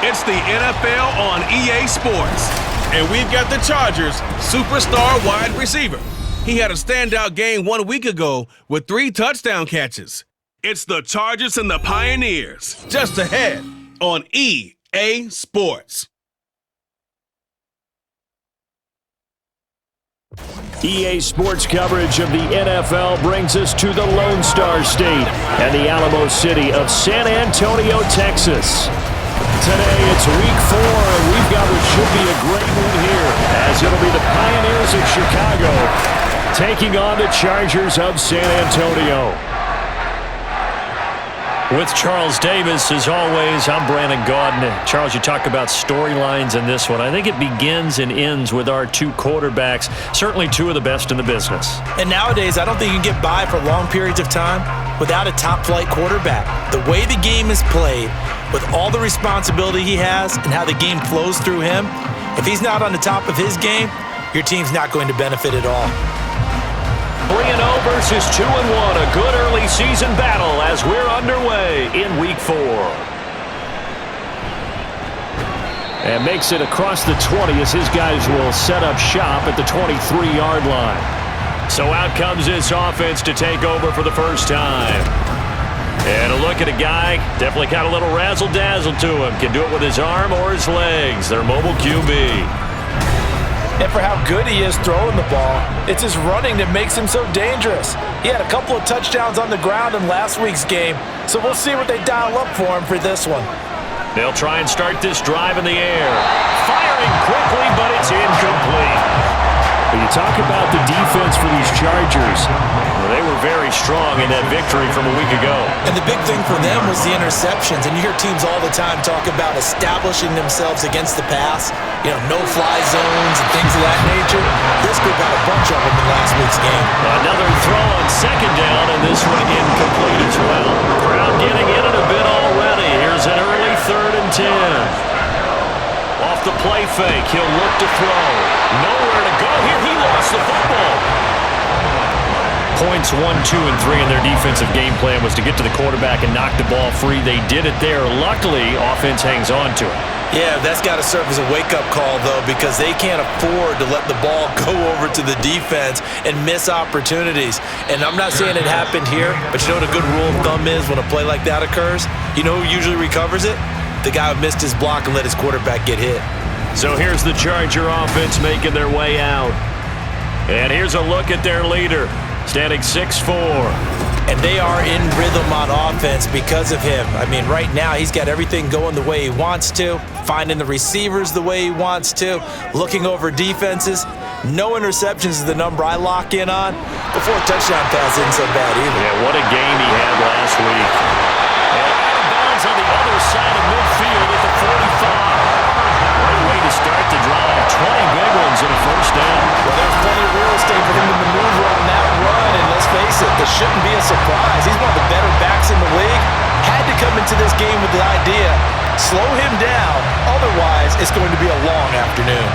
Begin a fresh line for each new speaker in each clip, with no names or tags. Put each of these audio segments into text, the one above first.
It's the NFL on EA Sports. And we've got the Chargers' superstar wide receiver. He had a standout game 1 week ago with 3 touchdown catches. It's the Chargers and the Pioneers, just ahead on EA Sports.
EA Sports coverage of the NFL brings us to the Lone Star State and the Alamo City of San Antonio, Texas. Today it's week 4, and we've got what should be a great one here, as it'll be the Pioneers of Chicago taking on the Chargers of San Antonio.
With Charles Davis, as always, I'm Brandon Gaudin. Charles, you talk about storylines in this one. I think it begins and ends with our 2 quarterbacks, certainly 2 of the best in the business.
And nowadays, I don't think you can get by for long periods of time without a top-flight quarterback. The way the game is played, with all the responsibility he has and how the game flows through him, if he's not on the top of his game, your team's not going to benefit at all.
3-0 versus 2-1, a good early season battle as we're underway in week 4.
And makes it across the 20 as his guys will set up shop at the 23-yard line.
So out comes this offense to take over for the first time. And a look at a guy, definitely got a little razzle-dazzle to him. Can do it with his arm or his legs. Their mobile QB.
And for how good he is throwing the ball, it's his running that makes him so dangerous. He had a couple of touchdowns on the ground in last week's game, so we'll see what they dial up for him for this one.
They'll try and start this drive in the air. Firing quickly, but it's incomplete.
When you talk about the defense for these Chargers,
well, they were very strong in that victory from a week ago.
And the big thing for them was the interceptions. And you hear teams all the time talk about establishing themselves against the pass, no-fly zones and things of that nature. This group had a bunch of them in last week's game.
Another throw on second down, and this one incomplete as well. Crowd getting in it a bit already. Here's an early 3rd and 10. Off the play fake, he'll look to throw. Nowhere to go here. He lost the football. Points 1, 2, and 3 in their defensive game plan was to get to the quarterback and knock the ball free. They did it there. Luckily, offense hangs on to it.
Yeah, that's got to serve as a wake-up call, though, because they can't afford to let the ball go over to the defense and miss opportunities. And I'm not saying it happened here, but you know what a good rule of thumb is when a play like that occurs? You know who usually recovers it? The guy who missed his block and let his quarterback get hit.
So here's the Charger offense making their way out. And here's a look at their leader, standing 6'4".
And they are in rhythm on offense because of him. I mean, right now he's got everything going the way he wants to, finding the receivers the way he wants to, looking over defenses. No interceptions is the number I lock in on. Before a touchdown pass isn't so bad either.
Yeah, what a game he had last week. And out of bounds on the other side of midfield at the 45. What a way to start the drive. 20 big ones and a first down.
Well, there's plenty of real estate for him to maneuver on that run, and let's face it, this shouldn't be a surprise. He's one of the better backs in the league. Had to come into this game with the idea, slow him down, otherwise it's going to be a long afternoon.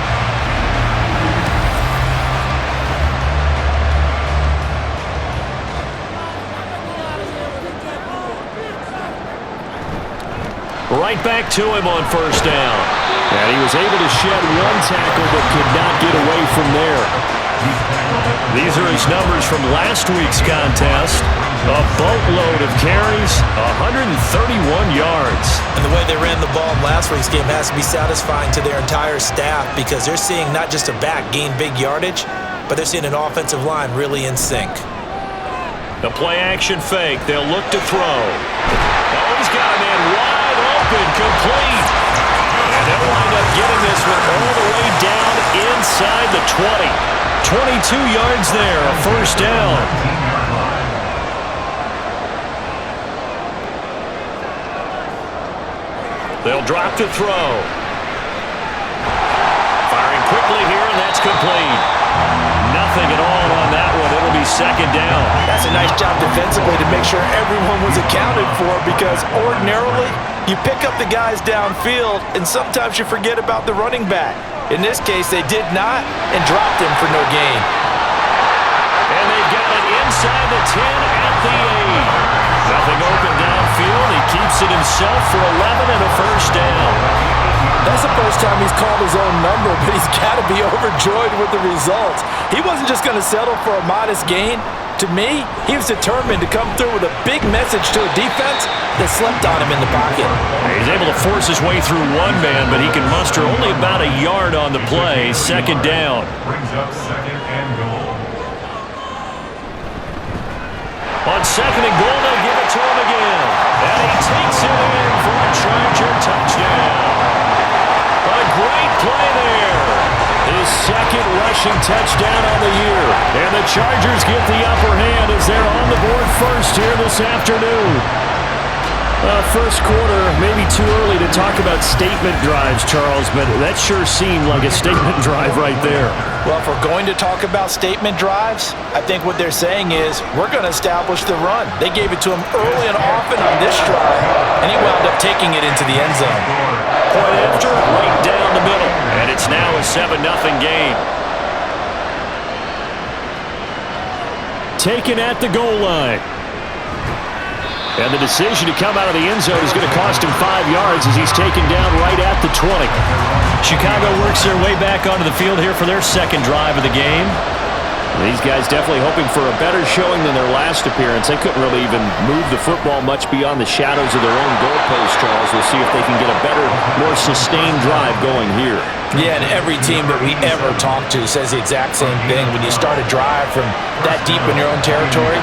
Right back to him on first down.
And he was able to shed 1 tackle but could not get away from there.
These are his numbers from last week's contest. A boatload of carries, 131 yards.
And the way they ran the ball in last week's game has to be satisfying to their entire staff because they're seeing not just a back gain big yardage, but they're seeing an offensive line really in sync.
The play-action fake. They'll look to throw. Oh, he's got a man wide open, complete. And they'll wind up getting this one all the way down inside the 20. 22 yards there, a first down. They'll drop to throw. Firing quickly here, and that's complete. Nothing at all on that one. It'll be second down.
That's a nice job defensively to make sure everyone was accounted for because ordinarily you pick up the guys downfield and sometimes you forget about the running back. In this case, they did not and dropped him for no gain.
And they've got it inside the 10 at the 8. Nothing open downfield. He keeps it himself for 11 and a first down.
first time he's called his own number, but he's got to be overjoyed with the results. He wasn't just going to settle for a modest gain. To me, he was determined to come through with a big message to a defense that slept on him in the pocket.
He's able to force his way through one man, but he can muster only about a yard on the play. Second down.
Brings up second and goal.
On second and goal, they'll give it to him again. And he takes it in for a Charger touchdown. A great play there. His second rushing touchdown on the year. And the Chargers get the upper hand as they're on the board first here this afternoon. First quarter, maybe too early to talk about statement drives, Charles, but that sure seemed like a statement drive right there.
Well, if we're going to talk about statement drives, I think what they're saying is we're going to establish the run. They gave it to him early and often on this drive, and he wound up taking it into the end zone.
Point after, right down the middle, and it's now a 7-0 game. Taken at the goal line. And the decision to come out of the end zone is going to cost him 5 yards as he's taken down right at the 20. Chicago works their way back onto the field here for their second drive of the game.
These guys definitely hoping for a better showing than their last appearance. They couldn't really even move the football much beyond the shadows of their own goalpost, Charles. We'll see if they can get a better, more sustained drive going here.
Yeah, and every team that we ever talk to says the exact same thing. When you start a drive from that deep in your own territory,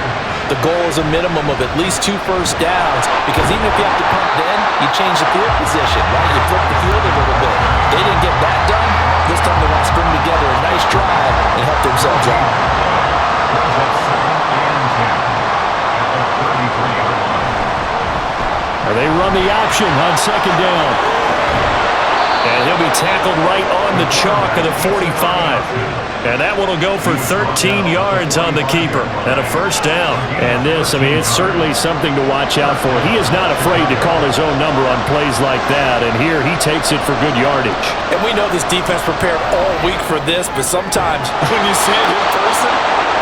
the goal is a minimum of at least 2 first downs, because even if you have to punt then, you change the field position, right? You flip the field a little bit. They didn't get that done. This time they want to string together a nice drive and help themselves out.
They run the option on second down. And he'll be tackled right on the chalk of the 45. And that one will go for 13 yards on the keeper and a first down.
And this, I mean, it's certainly something to watch out for. He is not afraid to call his own number on plays like that, and here he takes it for good yardage.
And we know this defense prepared all week for this, but sometimes when you see it in person,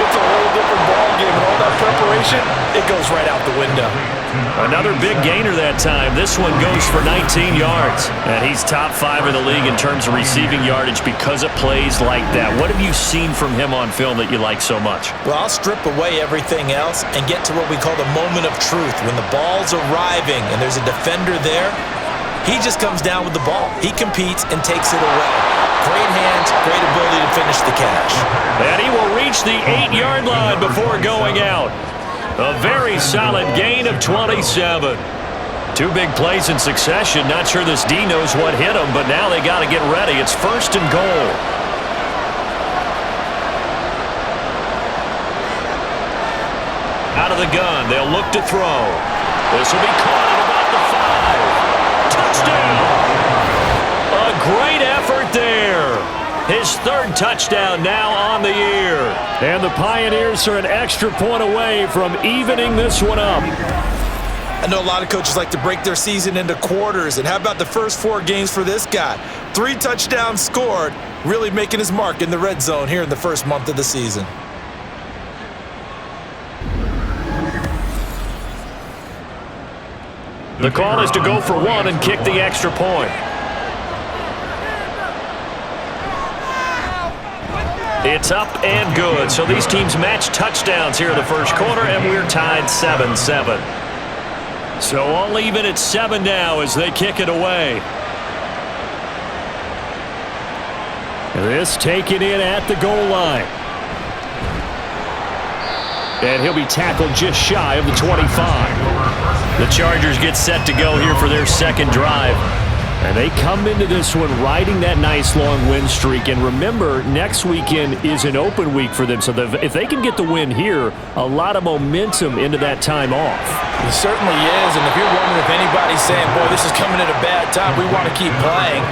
it's a whole different ballgame, and all that preparation, it goes right out the window.
Another big gainer that time. This one goes for 19 yards. And he's top 5 in the league in terms of receiving yardage because of plays like that. What have you seen from him on film that you like so much?
Well, I'll strip away everything else and get to what we call the moment of truth. When the ball's arriving and there's a defender there, he just comes down with the ball. He competes and takes it away. Great hands, great ability to finish the catch.
And he will reach the 8-yard line before going out. A very solid gain of 27. 2 big plays in succession. Not sure this D knows what hit him, but now they got to get ready. It's first and goal. Out of the gun, they'll look to throw. This will be caught at about the 5. Touchdown! A great effort there. His 3rd touchdown now on the year.
And the Pioneers are an extra point away from evening this one up.
I know a lot of coaches like to break their season into quarters, and how about the first 4 games for this guy? 3 touchdowns scored, really making his mark in the red zone here in the first month of the season.
The call is to go for 1 and kick the extra point. It's up and good. So these teams match touchdowns here in the first quarter, and we're tied 7-7. So all even at 7 now as they kick it away.
This taken in at the goal line. And he'll be tackled just shy of the 25.
The Chargers get set to go here for their second drive.
And they come into this one riding that nice long win streak. And remember, next weekend is an open week for them. So if they can get the win here, a lot of momentum into that time off.
It certainly is. And if you're wondering if anybody's saying, boy, this is coming at a bad time, we want to keep playing,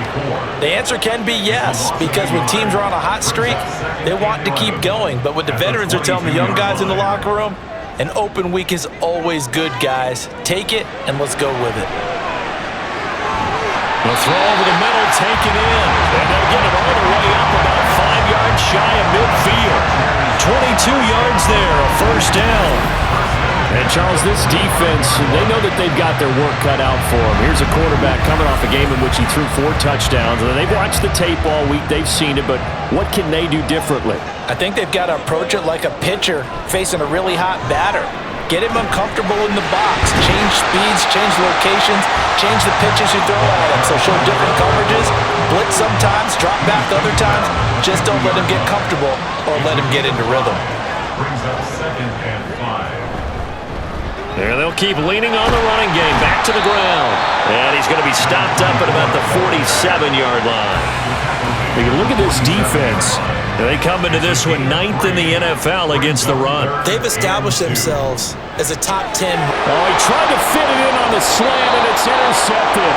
the answer can be yes. Because when teams are on a hot streak, they want to keep going. But what the veterans are telling the young guys in the locker room, an open week is always good, guys. Take it and let's go with it.
The throw over the middle, taken in. And they'll get it all the way up about 5 yards shy of midfield. 22 yards there, a first down.
And Charles, this defense, they know that they've got their work cut out for them. Here's a quarterback coming off a game in which he threw 4 touchdowns. And they've watched the tape all week. They've seen it, but what can they do differently?
I think they've got to approach it like a pitcher facing a really hot batter. Get him uncomfortable in the box. Change speeds, change locations, change the pitches you throw at him. So show different coverages, blitz sometimes, drop back other times. Just don't let him get comfortable or let him get into rhythm.
Brings up 2nd and 5.
There they'll keep leaning on the running game. Back to the ground. And he's going to be stopped up at about the 47-yard line.
You can look at this defense.
They come into this one 9th in the NFL against the run.
They've established themselves as a top 10.
Oh, he tried to fit it in on the slant, and it's intercepted.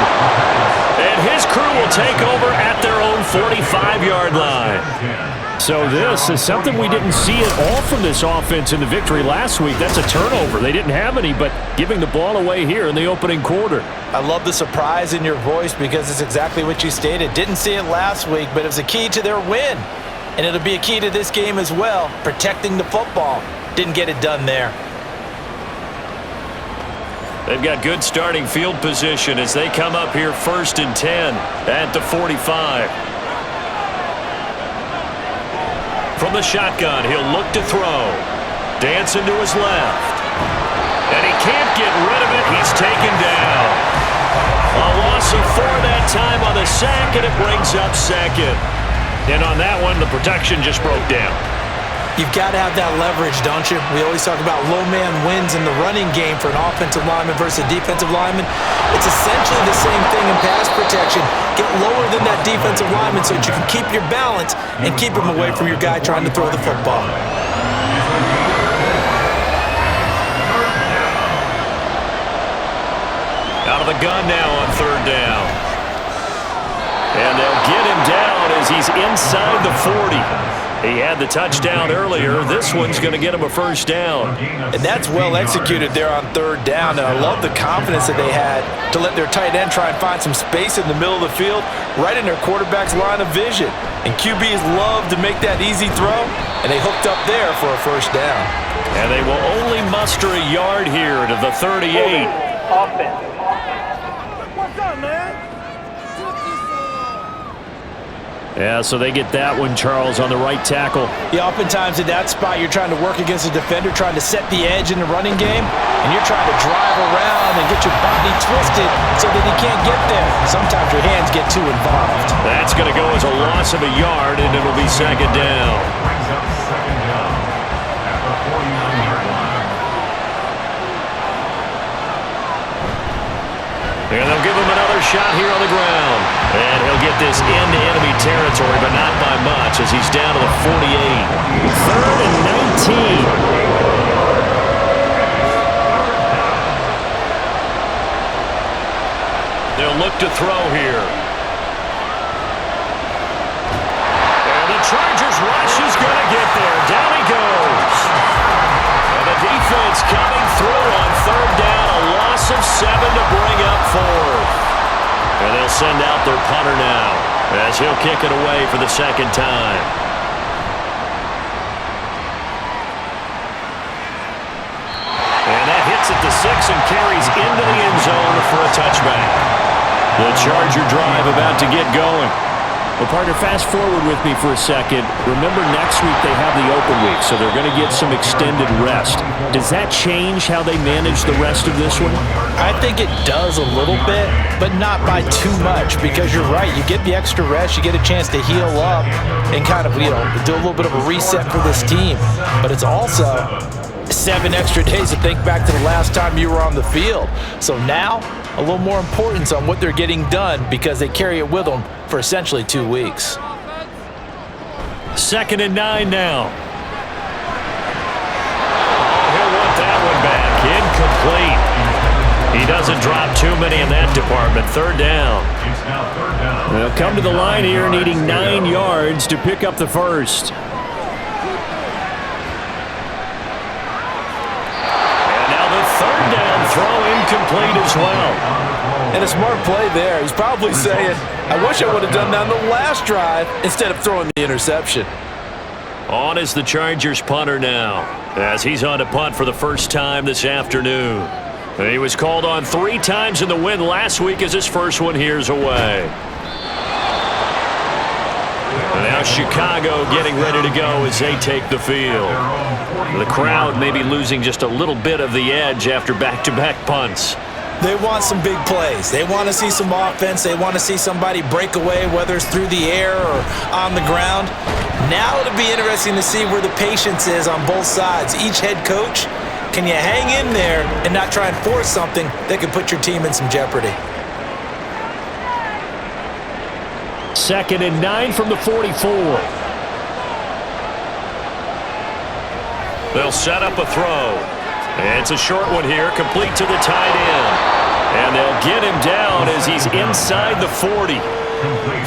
And his crew will take over at their own 45-yard line.
So this is something we didn't see at all from this offense in the victory last week. That's a turnover. They didn't have any, but giving the ball away here in the opening quarter.
I love the surprise in your voice because it's exactly what you stated. Didn't see it last week, but it was a key to their win. And it'll be a key to this game as well, protecting the football. Didn't get it done there.
They've got good starting field position as they come up here 1st and 10 at the 45. From the shotgun, he'll look to throw. Dancing to his left. And he can't get rid of it. He's taken down. A loss of 4 that time on the sack, and it brings up 2nd. And on that one, the protection just broke down.
You've got to have that leverage, don't you? We always talk about low man wins in the running game for an offensive lineman versus a defensive lineman. It's essentially the same thing in pass protection. Get lower than that defensive lineman so that you can keep your balance and keep him away from your guy trying to throw the football.
Out of the gun now on 3rd down. And they'll get him down as he's inside the 40. He had the touchdown earlier. This one's going to get him a 1st down.
And that's well executed there on 3rd down. And I love the confidence that they had to let their tight end try and find some space in the middle of the field, right in their quarterback's line of vision. And QBs love to make that easy throw, and they hooked up there for a 1st down.
And they will only muster a yard here to the 38.
Offense.
What's up, man?
Yeah, so they get that one, Charles, on the right tackle.
Yeah, oftentimes in that spot, you're trying to work against a defender, trying to set the edge in the running game, and you're trying to drive around and get your body twisted so that he can't get there. Sometimes your hands get too involved.
That's going to go as a loss of a yard, and it'll be 2nd down.
Brings up 2nd down at the 49-yard line.
And they'll give him another shot here on the ground. And he'll get this into enemy territory, but not by much as he's down to the 48.
3rd and 19.
They'll look to throw here. And the Chargers rush is going to get there. Down he goes. And the defense coming through on 3rd down. A loss of 7 to bring up 4th. And they'll send out their punter now as he'll kick it away for the 2nd time. And that hits at the 6 and carries into the end zone for a touchback. The Charger drive about to get going.
Well, partner, fast forward with me for a second. Remember, next week they have the open week, so they're going to get some extended rest. Does that change how they manage the rest of this one?
I think it does a little bit, but not by too much, because you're right. You get the extra rest, you get a chance to heal up and kind of, do a little bit of a reset for this team. But it's also 7 extra days to think back to the last time you were on the field. So now, a little more importance on what they're getting done because they carry it with them for essentially 2 weeks.
2nd and 9 now. He'll want that one back. Incomplete. He doesn't drop too many in that department. 3rd down.
It's now 3rd down.
They'll come to the line here needing 9 yards to pick up the 1st.
And now the 3rd down throw incomplete as well.
And a smart play there. He's probably saying, I wish I would have done that on the last drive instead of throwing the interception.
On is the Chargers punter now. as he's on to punt for the first time this afternoon. He was called on 3 times in the win last week as his first one here's away. And now Chicago getting ready to go as they take the field. The crowd maybe losing just a little bit of the edge after back-to-back punts.
They want some big plays. They want to see some offense. They want to see somebody break away, whether it's through the air or on the ground. Now it'll be interesting to see where the patience is on both sides. Each head coach, can you hang in there and not try and force something that could put your team in some jeopardy?
2nd and 9 from the 44.
They'll set up a throw. It's a short one here, complete to the tight end. And they'll get him down as he's inside the 40.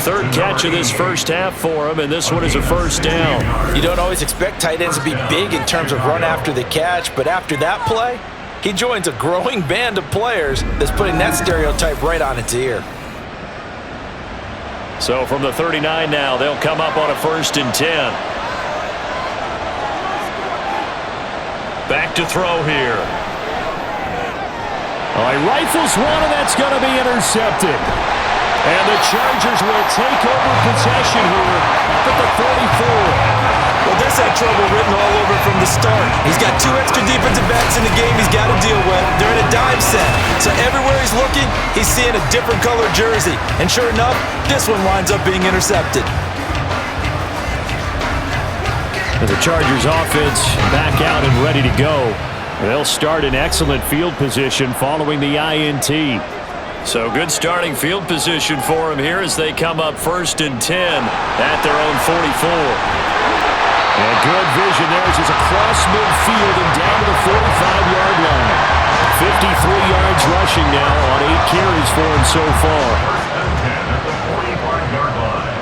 3rd catch of this first half for him, and this one is a first down.
You don't always expect tight ends to be big in terms of run after the catch, but after that play, he joins a growing band of players that's putting that stereotype right on its ear.
So from the 39 now, they'll come up on a 1st and 10. Back to throw here.
Oh, he rifles one, and that's going to be intercepted. And the Chargers will take over possession here at the 44.
Well, this had trouble written all over from the start. He's got 2 extra defensive backs in the game he's got to deal with. They're in a dime set. So everywhere he's looking, he's seeing a different color jersey. And sure enough, this one winds up being intercepted.
And the Chargers offense back out and ready to go. They'll start in excellent field position following the INT.
So good starting field position for him here as they come up 1st and 10 at their own 44.
And good vision there as it's across midfield and down to the 45-yard line. 53 yards rushing now on 8 carries for him so far.
At the 45-yard line.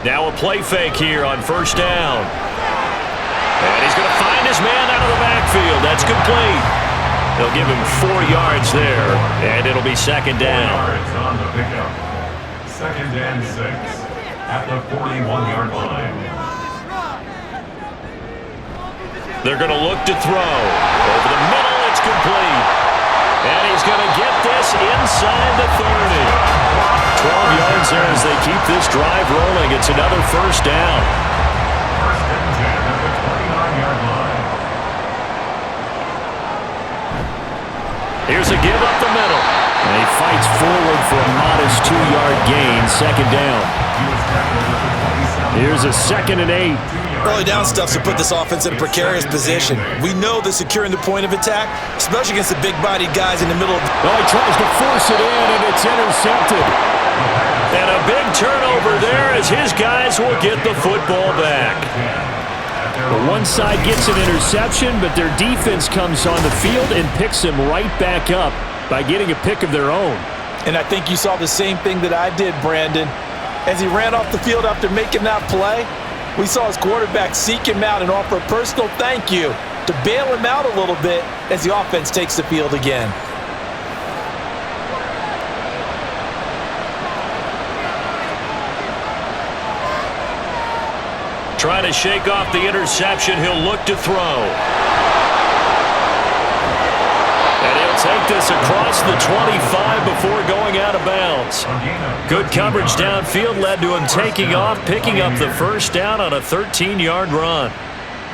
Now a play fake here on 1st down. And he's going to find his man out of the backfield. That's complete. They'll give him 4 yards there, and it'll be 2nd down.
4 yards on the pickup. 2nd and 6 at the 41-yard line.
They're going to look to throw. Over the middle, it's complete. And he's going to get this inside the 30. 12 yards there as they keep this drive rolling. It's another 1st down.
1st and 10 at the 29-yard line.
Here's a give up the middle.
And he fights forward for a modest 2-yard gain, 2nd down. Here's a 2nd and 8.
Early down stuff's to put this offense in a precarious position. We know that securing the point of attack, especially against the big-bodied guys in the middle of...
Oh, he tries to force it in, and it's intercepted.
And a big turnover there as his guys will get the football back.
The one side gets an interception, but their defense comes on the field and picks him right back up by getting a pick of their own.
And I think you saw the same thing that I did, Brandon. As he ran off the field after making that play, we saw his quarterback seek him out and offer a personal thank you to bail him out a little bit as the offense takes the field again.
Trying to shake off the interception, he'll look to throw. And he'll take this across the 25 before going out of bounds. Good coverage downfield led to him taking off, picking up the 1st down on a 13-yard run.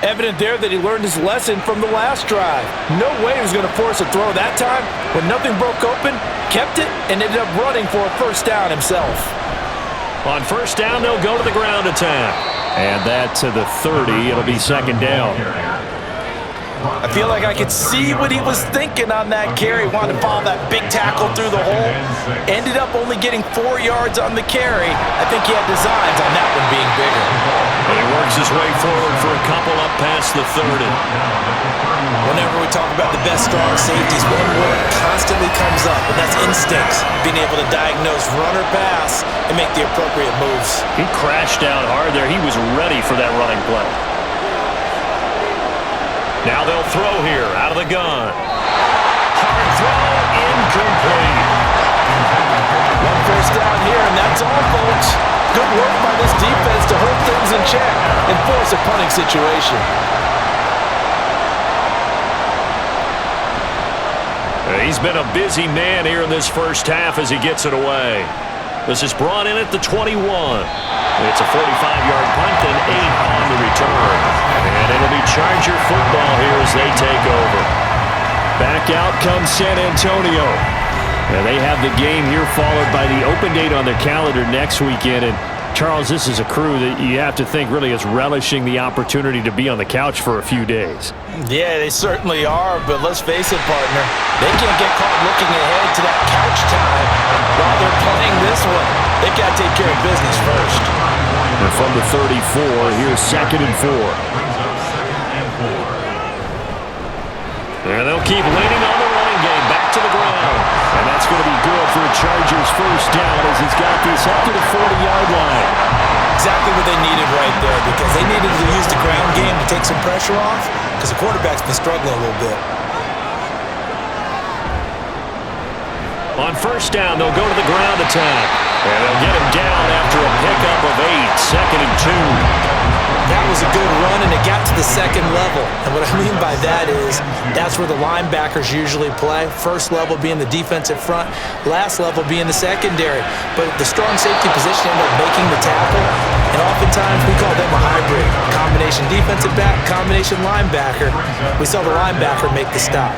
Evident there that he learned his lesson from the last drive. No way he was going to force a throw that time. When nothing broke open, kept it, and ended up running for a 1st down himself.
On 1st down, they'll go to the ground attack.
And that to the 30. It'll be 2nd down.
I feel like I could see what he was thinking on that carry. Wanted to follow that big tackle through the hole. Ended up only getting 4 yards on the carry. I think he had designs on that one being bigger.
And he works his way forward for a couple up past the 30.
Whenever we talk about the best strong safeties, one word constantly comes up, and that's instincts. Being able to diagnose run or pass and make the appropriate moves.
He crashed down hard there. He was ready for that running play. Now they'll throw here out of the gun. Hard throw, incomplete.
1 first down here, and that's all, folks. Good work by this defense to hold things in check and force a punting situation.
He's been a busy man here in this first half as he gets it away. This is brought in at the 21. It's a 45-yard punt and 8 on the return. And it'll be Charger football here as they take over.
Back out comes San Antonio. And they have the game here followed by the open date on their calendar next weekend. And Charles, this is a crew that you have to think really is relishing the opportunity to be on the couch for a few days.
Yeah, they certainly are, but let's face it, partner. They can't get caught looking ahead to that couch time while they're playing this one. They've got to take care of business first.
And from the 34, here's 2nd and 4.
And they'll keep leaning on the running game back to the ground.
And that's going to be good for a Chargers first down as he's got this up to the 40-yard line.
Exactly what they needed right there, because they needed to use the ground game to take some pressure off, because the quarterback's been struggling a little bit.
On first down, they'll go to the ground attack. And they'll get him down after a pickup of 8, 2nd and 2.
That was a good run, and it got to the second level. And what I mean by that is that's where the linebackers usually play. First level being the defensive front, last level being the secondary. But the strong safety position ended up making the tackle, and oftentimes we call them a hybrid. Combination defensive back, combination linebacker. We saw the linebacker make the stop.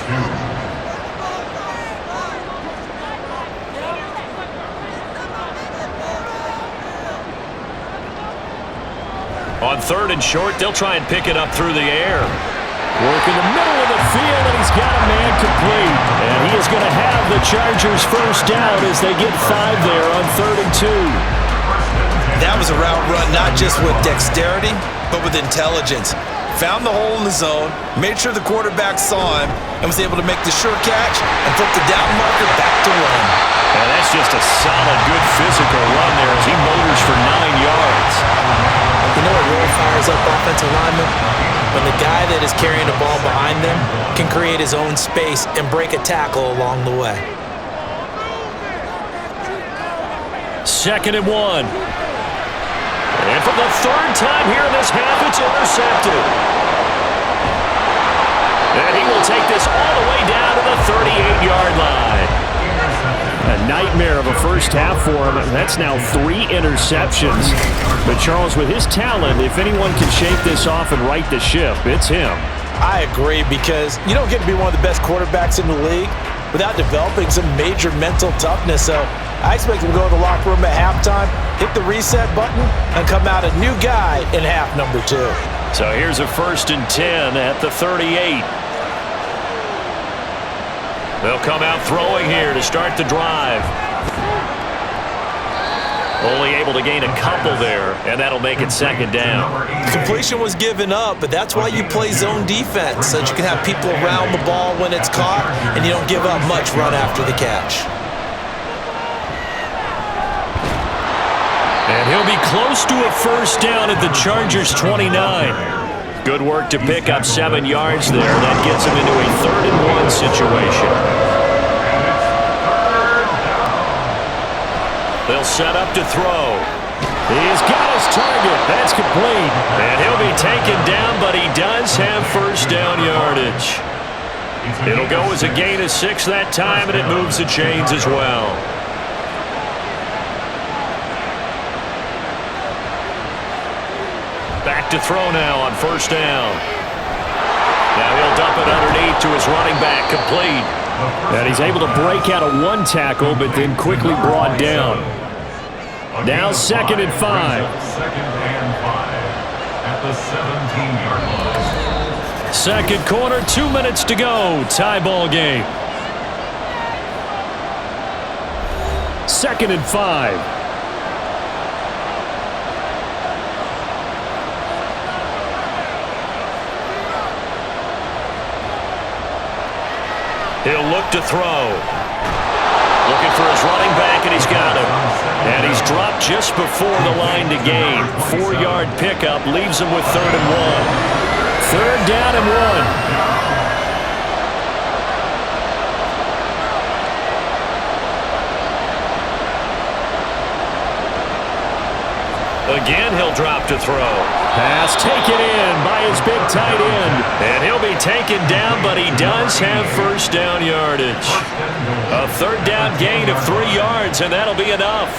On 3rd and short, they'll try and pick it up through the air.
Work in the middle of the field, and he's got a man complete. And he is going to have the Chargers first down as they get 5 there on 3rd and 2.
That was a route run not just with dexterity, but with intelligence. Found the hole in the zone, made sure the quarterback saw him, and was able to make the sure catch and flip the down marker back to run.
And that's just a solid, good physical run there as he motors for 9 yards.
You know what really fires up offensive linemen? When the guy that is carrying the ball behind them can create his own space and break a tackle along the way.
2nd and 1. And for the 3rd time here in this half, it's intercepted. And he will take this all the way down to the 38-yard line.
A nightmare of a first half for him. That's now 3 interceptions. But Charles, with his talent, if anyone can shake this off and right the ship, it's him.
I agree, because you don't get to be one of the best quarterbacks in the league without developing some major mental toughness. So I expect him to go to the locker room at halftime, hit the reset button, and come out a new guy in half number 2.
So here's a 1st and 10 at the 38. They'll come out throwing here to start the drive. Only able to gain a couple there, and that'll make it 2nd down.
Completion was given up, but that's why you play zone defense, so that you can have people around the ball when it's caught, and you don't give up much run after the catch.
And he'll be close to a first down at the Chargers' 29. Good work to pick up 7 yards there. That gets him into a 3rd and 1 situation. They'll set up to throw.
He's got his target. That's complete.
And he'll be taken down, but he does have first down yardage. It'll go as a gain of 6 that time, and it moves the chains as well. Back to throw now on first down. Now he'll dump it underneath to his running back, complete.
And he's able to break out of 1 tackle, but then quickly brought down. Now 2nd and 5.
2nd and 5 at the 17-yard line.
Second quarter, 2 minutes to go. Tie ball game. 2nd and 5.
He'll look to throw. Looking for his running back, and he's got him. And he's dropped just before the line to gain. 4-yard pickup leaves him with 3rd and 1.
3rd down and 1.
Again, he'll drop to throw.
Pass taken in by his big tight end.
And he'll be taken down, but he does have first down yardage. A third down gain of 3 yards, and that'll be enough.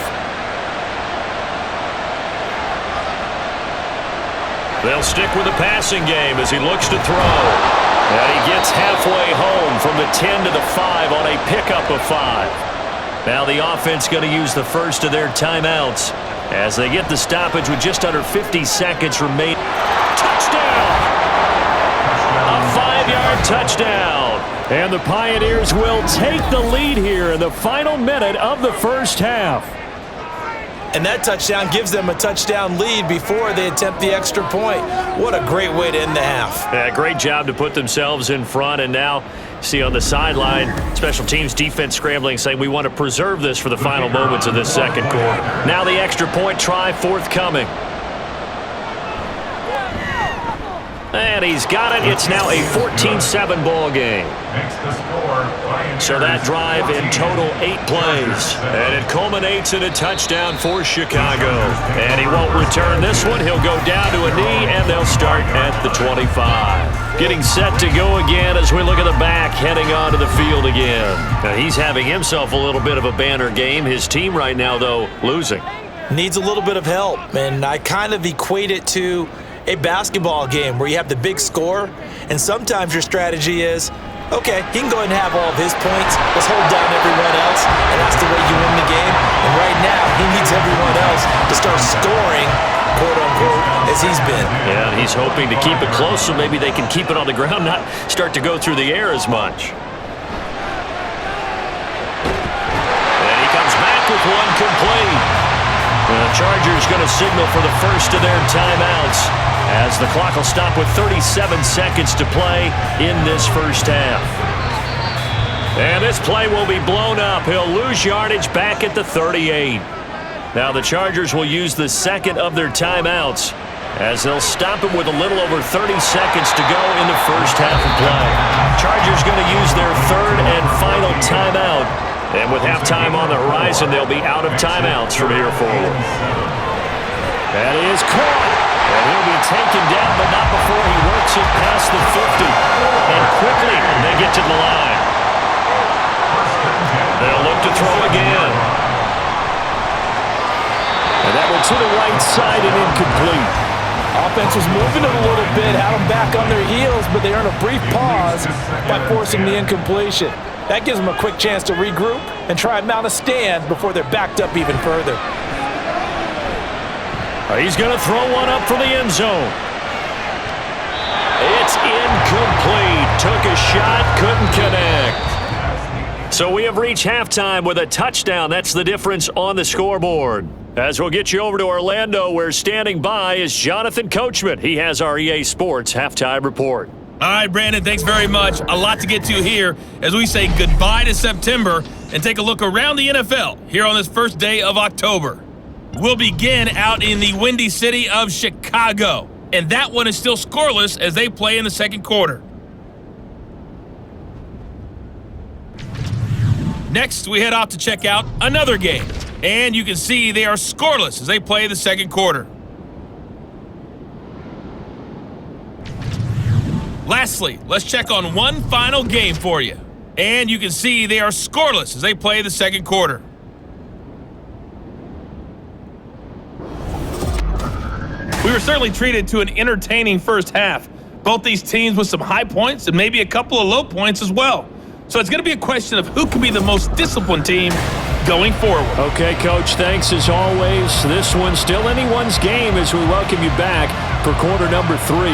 They'll stick with the passing game as he looks to throw. And he gets halfway home from the 10 to the 5 on a pickup of 5. Now the offense going to use the first of their timeouts as they get the stoppage with just under 50 seconds remaining. Touchdown! A 5-yard touchdown.
And the Pioneers will take the lead here in the final minute of the first half.
And that touchdown gives them a touchdown lead before they attempt the extra point. What a great way to end the half.
Yeah, great job to put themselves in front, and now see on the sideline, special teams defense scrambling, saying we want to preserve this for the final moments of this second quarter. Now the extra point try forthcoming. And he's got it. It's now a 14-7 ball game. So that drive in total 8 plays. And it culminates in a touchdown for Chicago. And he won't return this one. He'll go down to a knee, and they'll start at the 25. Getting set to go again as we look at the back, heading onto the field again. Now he's having himself a little bit of a banner game. His team right now, though, losing.
Needs a little bit of help, and I kind of equate it to a basketball game where you have the big score, and sometimes your strategy is, okay, he can go ahead and have all of his points. Let's hold down everyone else, and that's the way you win the game. And right now, he needs everyone else to start scoring, quote-unquote, as he's been.
Yeah, and he's hoping to keep it close so maybe they can keep it on the ground, not start to go through the air as much. And he comes back with one complete. And the Chargers going to signal for the first of their timeouts as the clock will stop with 37 seconds to play in this first half. And this play will be blown up. He'll lose yardage back at the 38. Now the Chargers will use the second of their timeouts as they'll stop him with a little over 30 seconds to go in the first half of play. Chargers going to use their third and final timeout. And with halftime on the horizon, they'll be out of timeouts from here forward.
That is caught.
And he'll be taken down, but not before he works it past the 50. And quickly, they get to the line. They'll look to throw again.
And that one to the right side and incomplete.
Offense was moving it a little bit, had them back on their heels, but they earned a brief pause by forcing the incompletion. That gives them a quick chance to regroup and try and mount a stand before they're backed up even further.
He's going to throw one up for the end zone. It's incomplete. Took a shot, couldn't connect. So we have reached halftime with a touchdown. That's the difference on the scoreboard. As we'll get you over to Orlando, where standing by is Jonathan Coachman. He has our EA Sports halftime report.
All right, Brandon, thanks very much. A lot to get to here as we say goodbye to September and take a look around the NFL here on this first day of October. We'll begin out in the windy city of Chicago, and that one is still scoreless as they play in the second quarter. Next, we head off to check out another game, and you can see they are scoreless as they play the second quarter. Lastly, let's check on one final game for you. And you can see they are scoreless as they play the second quarter. We were certainly treated to an entertaining first half. Both these teams with some high points and maybe a couple of low points as well. So it's going to be a question of who can be the most disciplined team going forward.
Okay, Coach, thanks as always. This one's still anyone's game as we welcome you back for quarter number 3.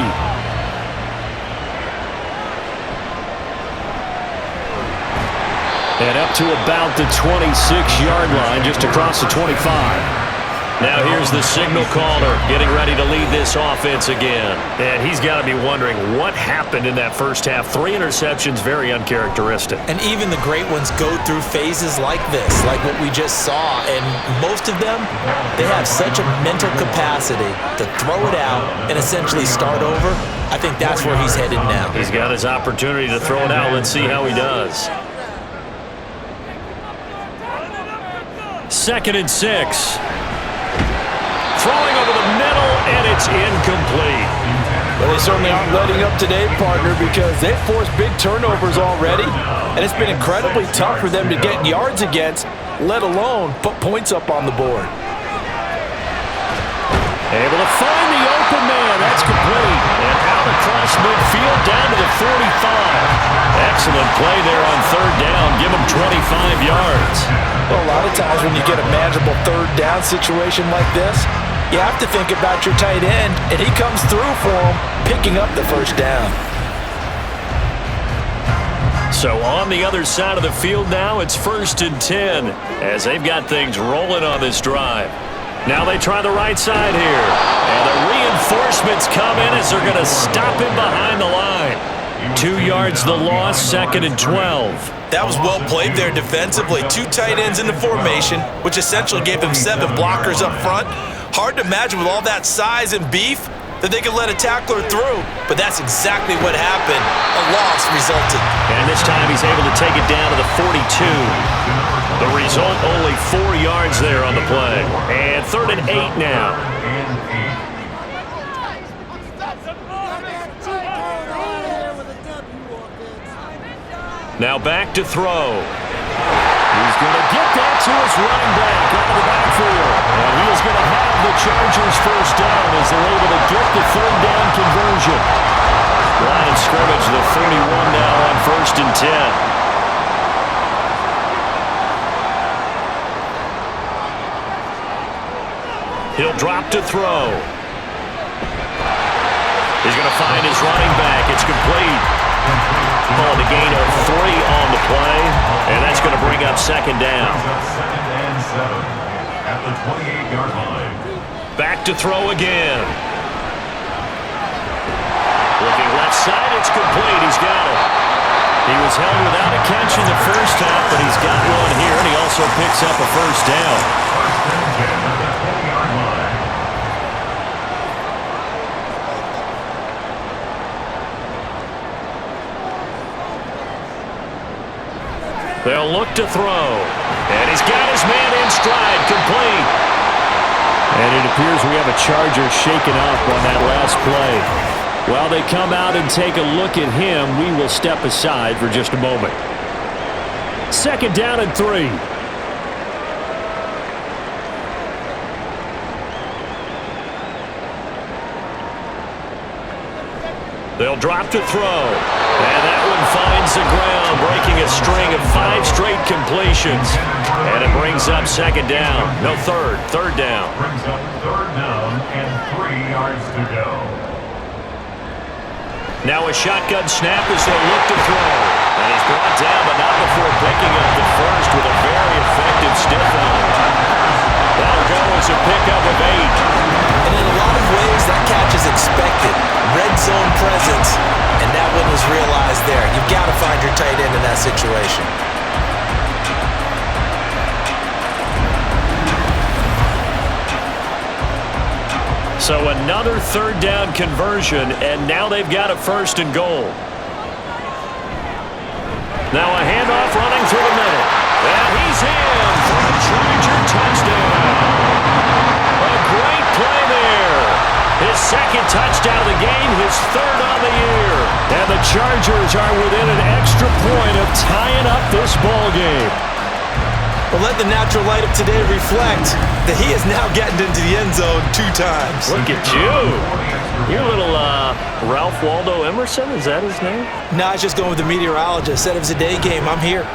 And up to about the 26-yard line, just across the 25.
Now here's the signal caller getting ready to lead this offense again. And he's got to be wondering what happened in that first half. 3 interceptions, very uncharacteristic.
And even the great ones go through phases like this, like what we just saw. And most of them, they have such a mental capacity to throw it out and essentially start over. I think that's where he's headed now.
He's got his opportunity to throw it out. Let's see how he does. 2nd and 6. throwing over the middle, and it's incomplete.
Well, they certainly aren't letting up today, partner, because they've forced big turnovers already, and it's been incredibly tough for them to get yards against, let alone put points up on the board.
Able to find the open man. That's complete. And out across midfield down to the 45. Excellent play there on third down. Give him 25 yards.
Well, a lot of times when you get a manageable third down situation like this, you have to think about your tight end, and he comes through for him, picking up the first down.
So on the other side of the field now, it's 1st and 10 as they've got things rolling on this drive. Now they try the right side here. And the reinforcements come in as they're going to stop him behind the line. 2 yards the loss, 2nd and 12.
That was well played there defensively. 2 tight ends in the formation, which essentially gave them 7 blockers up front. Hard to imagine with all that size and beef that they could let a tackler through, but that's exactly what happened. A loss resulted.
And this time he's able to take it down to the 42. The result, only 4 yards there on the play. And 3rd and 8 now. Now back to throw. He's going to get that to his running back out of the backfield. And he is going to have the Chargers first down as they're able to get the 3rd down conversion. Line of scrimmage, the 31 now on 1st and 10. He'll drop to throw. He's going to find his running back. It's complete. Called a gain of 3 on the play, and that's going to bring up 2nd down.
2nd and 7 at the 28-yard line.
Back to throw again. Looking left side, it's complete. He's got it. He was held without a catch in the first half, but he's got one here, and he also picks up a first down.
1st and 10 at the 20-yard line.
They'll look to throw. And he's got his man in stride, complete. And it appears we have a Charger shaken up on that last play. While they come out and take a look at him, we will step aside for just a moment. 2nd down and 3. They'll drop to throw. And that one finds the ground, breaking a string of 5 straight completions. And it brings up 2nd down. No, 3rd down.
Brings up 3rd down and 3 yards to go.
Now a shotgun snap as they look to throw. And he's brought down, but not before picking up the first with a very effective stiff arm. That'll go as a pickup of 8.
And in a lot of ways, that catch is expected. Red zone presence, and that one was realized there. You've got to find your tight end in that situation.
So another 3rd down conversion, and now they've got a 1st and goal. Now a handoff running through the middle. And he's in for a Charger touchdown. A great play there. His 2nd touchdown of the game, his 3rd on the year. And the Chargers are within an extra point of tying up this ball game.
Well, let the natural light of today reflect that he is now getting into the end zone 2 times.
Look at you. You're a little Ralph Waldo Emerson, is that his name?
No, I was just going with the meteorologist. Said it was a day game. I'm here.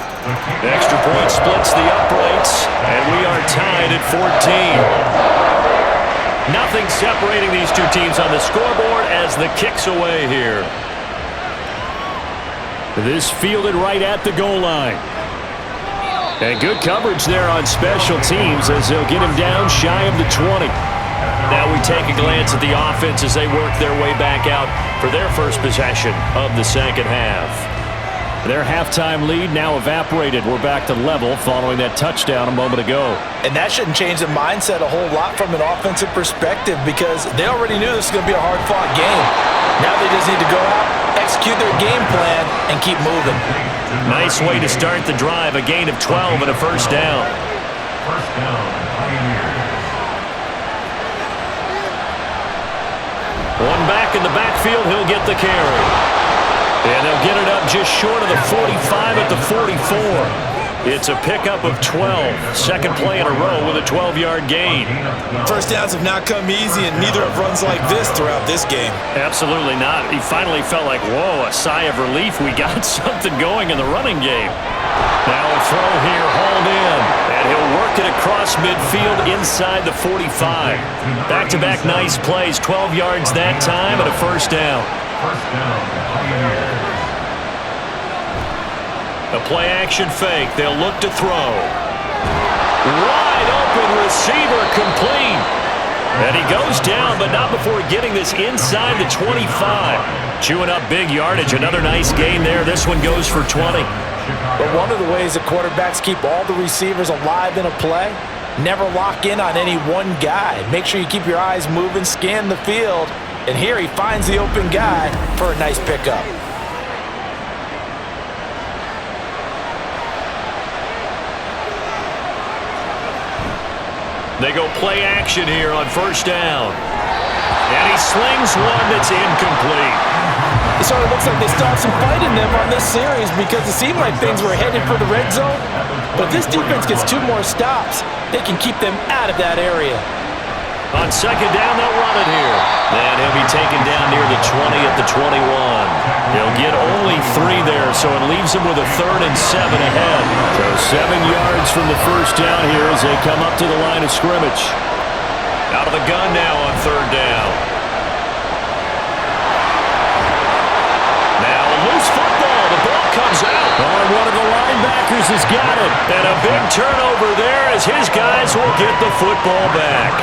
The extra point splits the uprights, and we are tied at 14. Nothing separating these 2 teams on the scoreboard as the kick's away here. This fielded right at the goal line. And good coverage there on special teams as they'll get him down shy of the 20. Now we take a glance at the offense as they work their way back out for their first possession of the 2nd half. Their halftime lead now evaporated. We're back to level following that touchdown a moment ago.
And that shouldn't change the mindset a whole lot from an offensive perspective because they already knew this was going to be a hard-fought game. Now they just need to go out, execute their game plan, and keep moving.
Nice way to start the drive. A gain of 12 and a 1st down.
1st down, Pioneers.
One back in the backfield, he'll get the carry. And they'll get it up just short of the 45 at the 44. It's a pickup of 12. Second play in a row with a 12-yard gain.
First downs have not come easy, and neither have runs like this throughout this game.
Absolutely not. He finally felt like, whoa, a sigh of relief. We got something going in the running game. Now a throw here, hauled in. And he'll work it across midfield inside the 45. Back-to-back nice plays. 12 yards that time and a first down.
First down, Pioneers.
A play-action fake. They'll look to throw. Wide open receiver, complete. And he goes down, but not before getting this inside the 25. Chewing up big yardage. Another nice gain there. This one goes for 20.
But one of the ways that quarterbacks keep all the receivers alive in a play, never lock in on any one guy. Make sure you keep your eyes moving, scan the field. And here he finds the open guy for a nice pickup.
They go play action here on first down. And he slings one that's incomplete.
It sort of looks like they still have some fight in them on this series because it seemed like things were headed for the red zone. But this defense gets 2 more stops. They can keep them out of that area.
On second down, they'll run it here. And he'll be taken down near the 20 at the 21. He'll get only 3 there, so it leaves him with a 3rd and 7 ahead. So 7 yards from the first down here as they come up to the line of scrimmage. Out of the gun now on third down. Now a loose football. The ball comes out. One of the linebackers has got it. And a big turnover there as his guys will get the football back.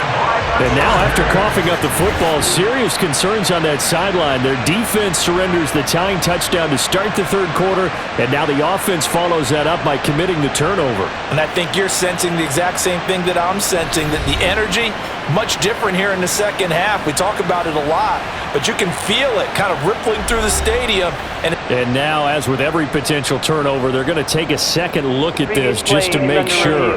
And now after coughing up the football, serious concerns on that sideline. Their defense surrenders the tying touchdown to start the third quarter, and now the offense follows that up by committing the turnover.
And I think you're sensing the exact same thing that I'm sensing, that the energy, much different here in the second half. We talk about it a lot, but you can feel it kind of rippling through the stadium.
And now, as with every potential turnover, they're going to take a second look at this just to make sure.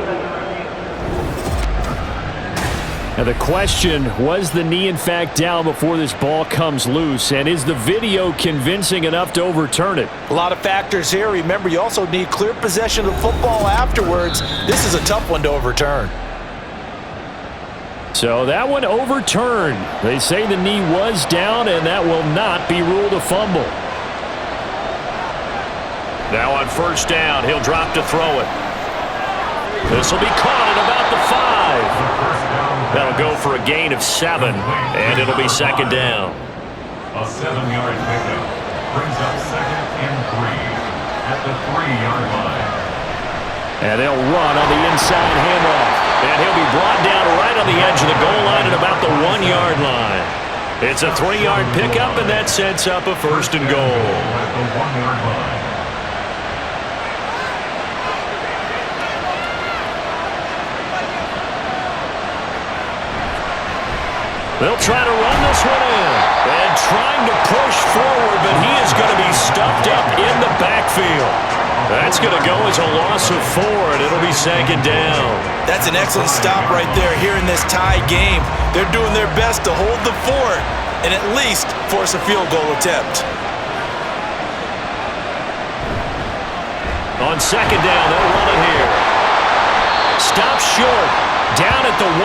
Now the question, was the knee in fact down before this ball comes loose? And is the video convincing enough to overturn it?
A lot of factors here. Remember, you also need clear possession of football afterwards. This is a tough one to overturn.
So that one overturned. They say the knee was down, and that will not be ruled a fumble.
Now on first down, he'll drop to throw it. This will be caught at about the 5. That'll go for a gain of 7, and it'll be second down.
A 7-yard pickup brings up 2nd and 3 at the 3-yard line.
And they'll run on the inside handoff.
And he'll be brought down right on the edge of the goal line at about the 1-yard line. It's a 3-yard pickup, and that sets up a first and goal.
At the 1-yard line.
They'll try to run this one in. And trying to push forward, but he is going to be stuffed up in the backfield. That's going to go as a loss of 4, and it'll be second down.
That's an excellent stop right there here in this tie game. They're doing their best to hold the fort and at least force a field goal attempt.
On second down, they'll run it here. Stop short. Down at the 1.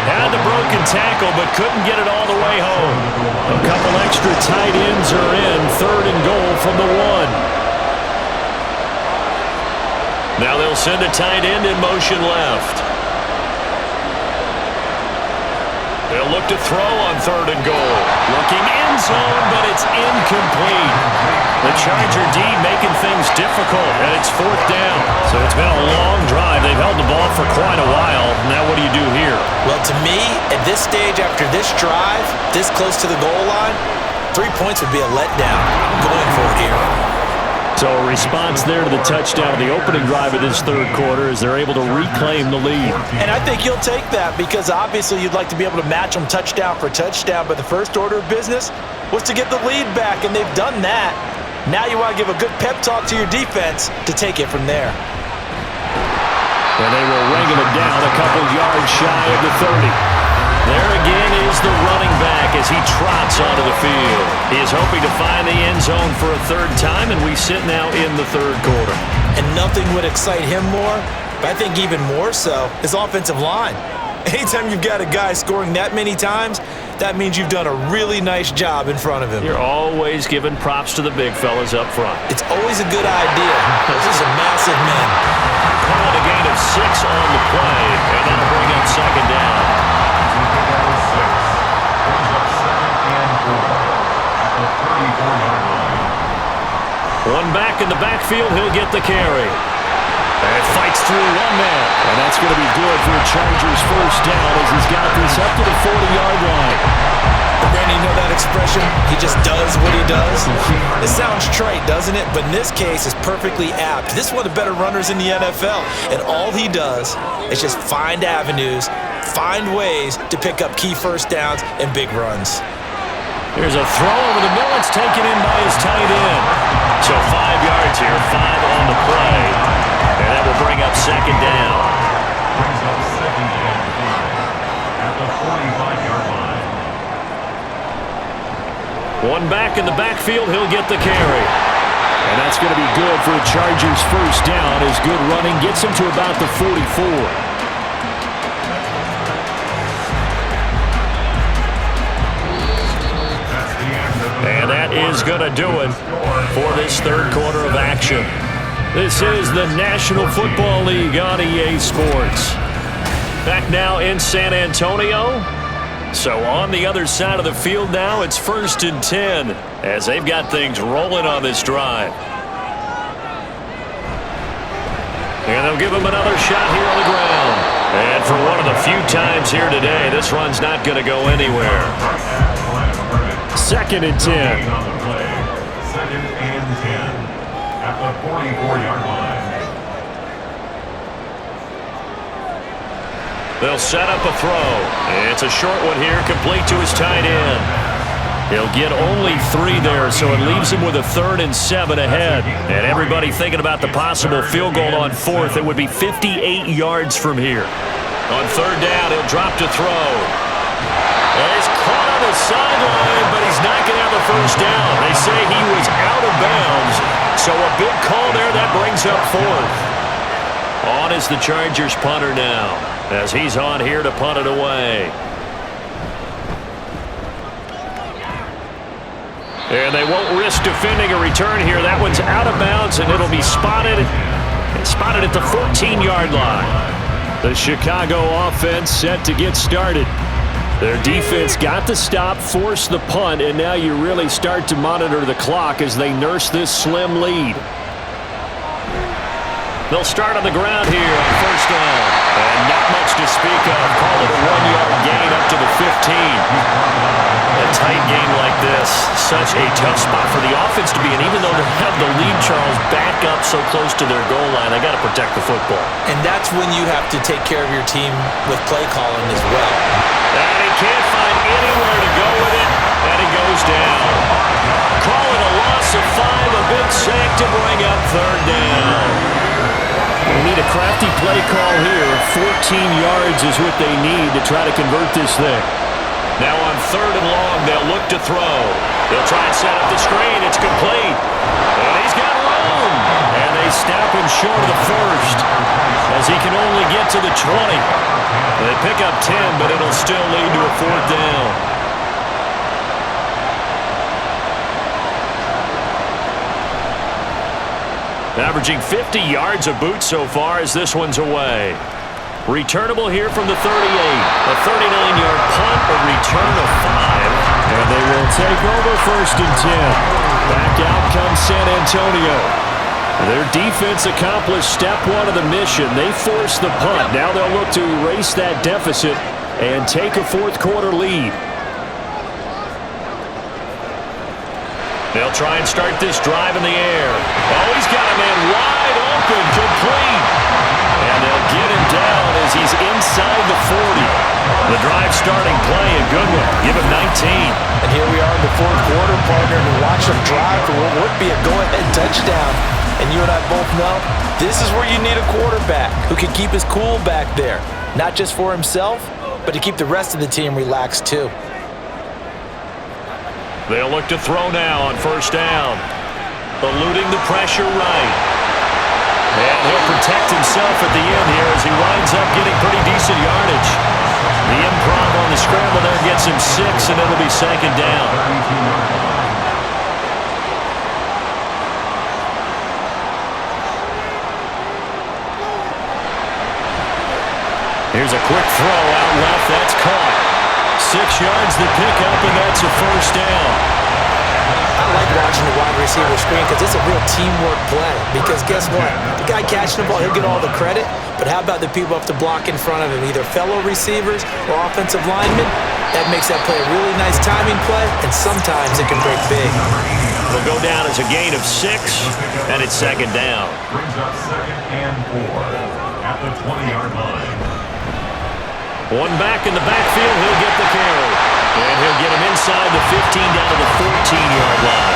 Had the broken tackle, but couldn't get it all the way home.
A couple extra tight ends are in. 3rd and goal from the 1.
Now they'll send a tight end in motion left. They'll look to throw on 3rd and goal. Looking end zone, but it's incomplete. The Charger D making things difficult, and it's 4th down. So it's been a long drive. They've held the ball for quite a while. Now what do you do here?
Well, to me, at this stage after this drive, this close to the goal line, 3 points would be a letdown. I'm going for it here.
So a response there to the touchdown of the opening drive of this third quarter as they're able to reclaim the lead.
And I think you'll take that because obviously you'd like to be able to match them touchdown for touchdown, but the first order of business was to get the lead back, and they've done that. Now you want to give a good pep talk to your defense to take it from there.
And they will wrangle it down a couple yards shy of the 30. There again is the running back as he trots onto the field. He is hoping to find the end zone for a third time, and we sit now in the third quarter.
And nothing would excite him more, but I think even more so, his offensive line. Anytime you've got a guy scoring that many times, that means you've done a really nice job in front of him.
You're always giving props to the big fellas up front.
It's always a good idea. Those are massive men.
Call a gain of 6 on the play, and that'll bring up second down.
Brings up second and 4 at the 34-yard line.
One back in the backfield, he'll get the carry. And fights through one man. And that's going to be good for a Chargers first down as he's got this up to the 40-yard line.
But Randy, you know that expression? He just does what he does. It sounds trite, doesn't it? But in this case, it's perfectly apt. This is one of the better runners in the NFL. And all he does is just find avenues, find ways to pick up key first downs and big runs.
Here's a throw over the middle. It's taken in by his tight end. So 5 yards here, 5 on the play. And that will bring up second down.
Brings up second and 5 at the 45-yard line.
One back in the backfield, he'll get the carry. And that's going to be good for a Chargers first down as good running gets him to about the 44. And that is going to do it for this third quarter of action. This is the National Football League on EA Sports. Back now in San Antonio. So on the other side of the field now, it's 1st and 10 as they've got things rolling on this drive. And they'll give him another shot here on the ground. And for one of the few times here today, this run's not going to go anywhere. 2nd and 10.
On the play, 2nd and 10 at the 44-yard line.
They'll set up a throw. It's a short one here, complete to his tight end. He'll get only 3 there, so it leaves him with a 3rd and 7 ahead. And everybody thinking about the possible field goal on 4th. It would be 58 yards from here. On 3rd down, he'll drop to throw. And he's caught on the sideline, but he's not going to have the first down. They say he was out of bounds, so a big call there. That brings up 4th. On is the Chargers punter now, as he's on here to punt it away. And they won't risk defending a return here. That one's out of bounds, and it'll be spotted at the 14-yard line. The Chicago offense set to get started. Their defense got the stop, forced the punt, and now you really start to monitor the clock as they nurse this slim lead. They'll start on the ground here on 1st down. And not much to speak of. Call it a 1-yard gain up to the 15. A tight game like this, such a tough spot for the offense to be in. Even though they have the lead, Charles, back up so close to their goal line, they got to protect the football.
And that's when you have to take care of your team with play calling as well.
And he can't find anywhere to go with it, and he goes down. Call it a loss of 5, a big sack to bring up 3rd down. We need a crafty play call here. 14 yards is what they need to try to convert this thing. Now on 3rd and long, they'll look to throw. They'll try and set up the screen. It's complete. And he's got room. And they stop him short of the 1st as he can only get to the 20. They pick up 10, but it'll still lead to a 4th down. Averaging 50 yards a boot so far as this one's away. Returnable here from the 38. A 39-yard punt, a return of 5. And they will take over 1st and 10. Back out comes San Antonio. Their defense accomplished step 1 of the mission. They forced the punt. Now they'll look to erase that deficit and take a 4th quarter lead. They'll try and start this drive in the air. Oh, he's got a man wide open, complete. And they'll get him down as he's inside the 40. The drive starting play, a good one. Give him 19.
And here we are in the 4th quarter, partner, and watch them drive for what would be a go-ahead touchdown. And you and I both know this is where you need a quarterback who can keep his cool back there. Not just for himself,
but to keep the rest of the team relaxed too.
They'll look to throw now on first down. Eluding the pressure right. And he'll protect himself at the end here as he winds up getting pretty decent yardage. The improv on the scramble there gets him 6, and it'll be second down. Here's a quick throw out left. That's caught. 6 yards the pickup, and that's a first down.
I like watching the wide receiver screen because it's a real teamwork play. Because guess what? The guy catching the ball, he'll get all the credit. But how about the people up to block in front of him, either fellow receivers or offensive linemen? That makes that play a really nice timing play, and sometimes it can break big.
It'll go down as a gain of 6, and it's second down.
Brings up 2nd and 4 at the 20-yard line.
One back in the backfield, he'll get the carry. And he'll get him inside the 15 down to the 14-yard line.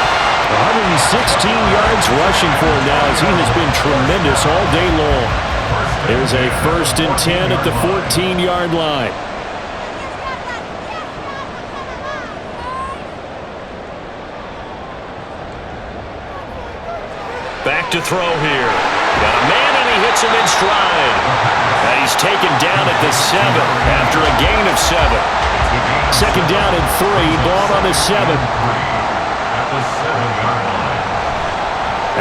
116 yards rushing for him now as he has been tremendous all day long. There's a 1st and 10 at the 14-yard line.
Back to throw here. Got a man and he hits him in stride. And he's taken down at the 7 after a gain of 7.
Second down and 3, ball on the 7.
At the 7-yard line.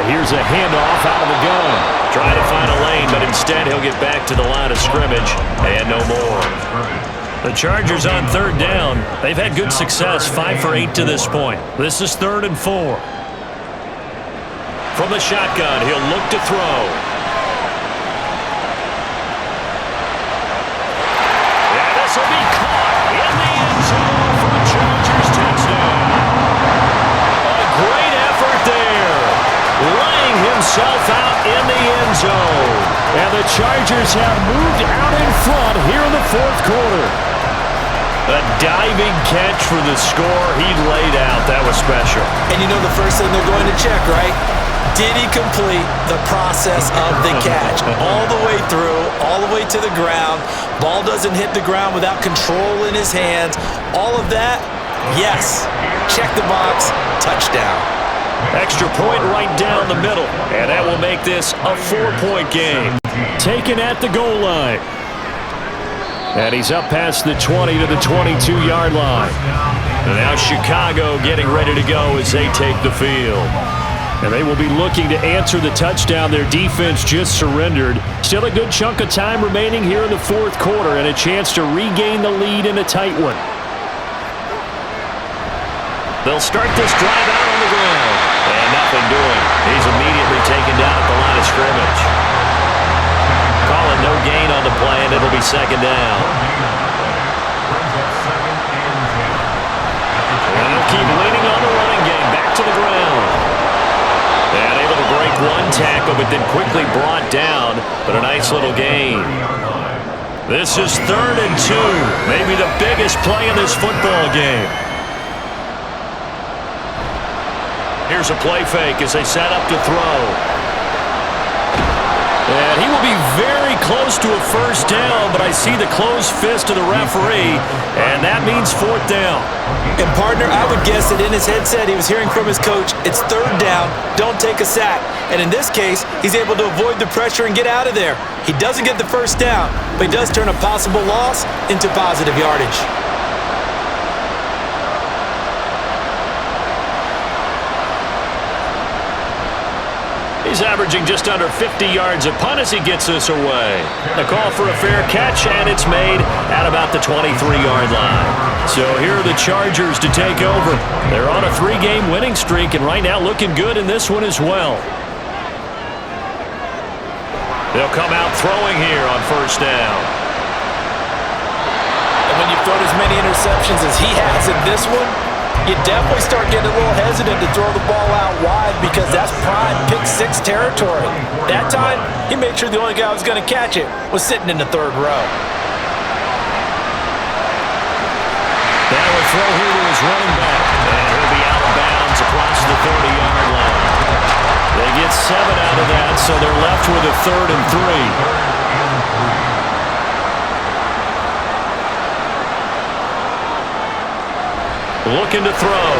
And here's a handoff out of the gun.
Trying to find a lane, but instead he'll get back to the line of scrimmage and no more. The Chargers on 3rd down. They've had good success, 5 for 8 to this point. This is 3rd and 4. From the shotgun, he'll look to throw. And this will be caught in the end zone for a Chargers touchdown. A great effort there. Laying himself out in the end zone.
And the Chargers have moved out in front here in the 4th quarter.
A diving catch for the score he laid out. That was special.
And you know the first thing they're going to check, right? Did he complete the process of the catch? All the way through, all the way to the ground. Ball doesn't hit the ground without control in his hands. All of that, yes. Check the box, touchdown.
Extra point right down the middle. And that will make this a 4-point game.
Taken at the goal line. And he's up past the 20 to the 22-yard line.
And now Chicago getting ready to go as they take the field.
And they will be looking to answer the touchdown their defense just surrendered. Still a good chunk of time remaining here in the 4th quarter and a chance to regain the lead in a tight one.
They'll start this drive out on the ground. And nothing doing. He's immediately taken down at the line of scrimmage. Calling no gain on the play, and it'll be second down. And they'll keep leaning on the running game. Back to the ground. And able to break one tackle, but then quickly brought down. But a nice little gain. This is 3rd and 2. Maybe the biggest play in this football game. Here's a play fake as they set up to throw. And he will be very close to a first down, but I see the closed fist of the referee, and that means 4th down.
And partner, I would guess that in his headset he was hearing from his coach, it's 3rd down, don't take a sack. And in this case, he's able to avoid the pressure and get out of there. He doesn't get the first down, but he does turn a possible loss into positive yardage.
He's averaging just under 50 yards a punt as he gets this away. A call for a fair catch, and it's made at about the 23-yard line. So here are the Chargers to take over. They're on a 3-game winning streak, and right now looking good in this one as well. They'll come out throwing here on first down.
And when you've thrown as many interceptions as he has in this one, you definitely start getting a little hesitant to throw the ball out wide because that's prime pick-6 territory. That time, he made sure the only guy who was going to catch it was sitting in the 3rd row.
Now a throw here to his running back. And he'll be out of bounds across the 30-yard line. They get 7 out of that, so they're left with a 3rd and 3. looking to throw.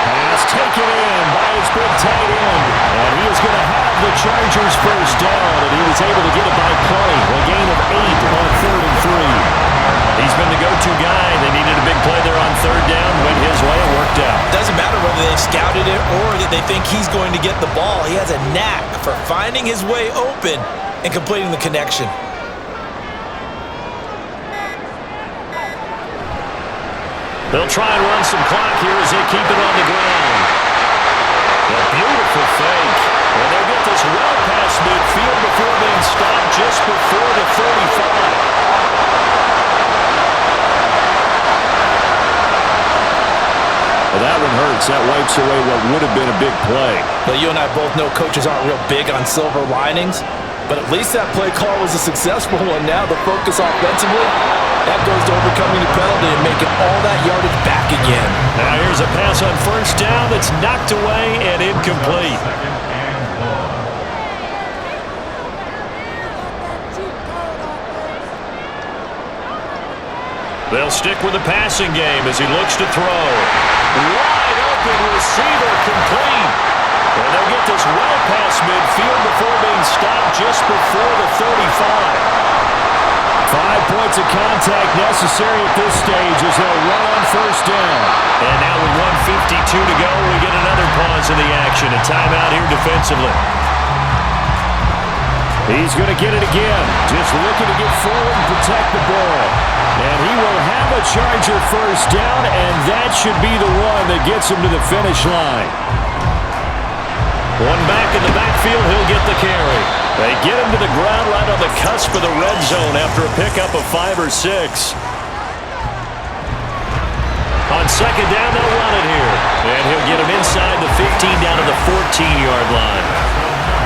Pass taken in by his big tight end. And he is going to have the Chargers first down, and he was able to get it by play. A gain of 8 on 3rd and 3. He's been the go-to guy. They needed a big play there on 3rd down. Went his way. It worked out.
Doesn't matter whether they've scouted it or that they think he's going to get the ball. He has a knack for finding his way open and completing the connection.
They'll try and run some clock here as they keep it on the ground. A beautiful fake. And they'll get this well past midfield before being stopped just before the 35. Well, that one hurts. That wipes away what would have been a big play.
Well, you and I both know coaches aren't real big on silver linings, but at least that play call was a successful one. Now the focus offensively, that goes to overcoming the penalty and making all that yardage back again.
Now here's a pass on 1st down that's knocked away and incomplete. They'll stick with the passing game as he looks to throw. Wide open receiver complete. And they'll get this well past midfield before being stopped just before the 35. 5 points of contact necessary at this stage as they'll run on 1st down. And now with 1:52 to go, we get another pause in the action. A timeout here defensively. He's going to get it again. Just looking to get forward and protect the ball. And he will have a Charger first down, and that should be the one that gets him to the finish line. One back in the backfield, he'll get the carry. They get him to the ground right on the cusp of the red zone after a pickup of 5 or 6. On 2nd down, they'll run it here. And he'll get him inside the 15 down to the 14-yard line.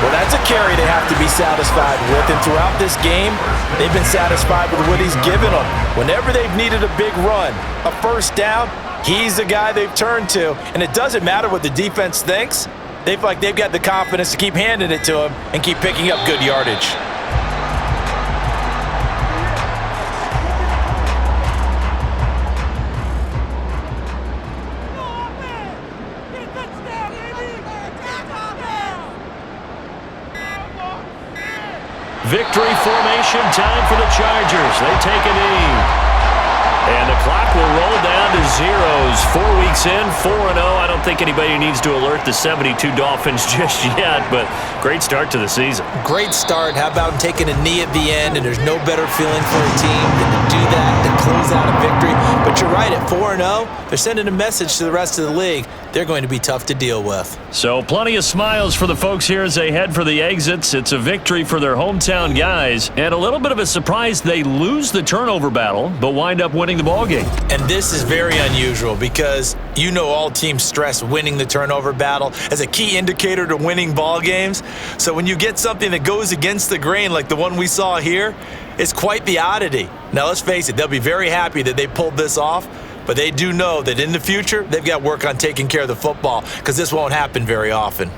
Well, that's a carry they have to be satisfied with, and throughout this game, they've been satisfied with what he's given them. Whenever they've needed a big run, a 1st down, he's the guy they've turned to, and it doesn't matter what the defense thinks. They feel like they've got the confidence to keep handing it to him and keep picking up good yardage.
Victory formation time for the Chargers. They take a knee. And the clock will roll down to zeros. 4 weeks in, 4-0. I don't think anybody needs to alert the 72 Dolphins just yet, but great start to the season.
Great start. How about taking a knee at the end? And there's no better feeling for a team than to do that, to close out a victory. But you're right, at 4-0, they're sending a message to the rest of the league. They're going to be tough to deal with.
So plenty of smiles for the folks here as they head for the exits. It's a victory for their hometown guys. And a little bit of a surprise, they lose the turnover battle, but wind up winning the ball game.
And this is very unusual because you know all teams stress winning the turnover battle as a key indicator to winning ball games. So when you get something that goes against the grain like the one we saw here, it's quite the oddity. Now let's face it, they'll be very happy that they pulled this off, but they do know that in the future, they've got work on taking care of the football because this won't happen very often.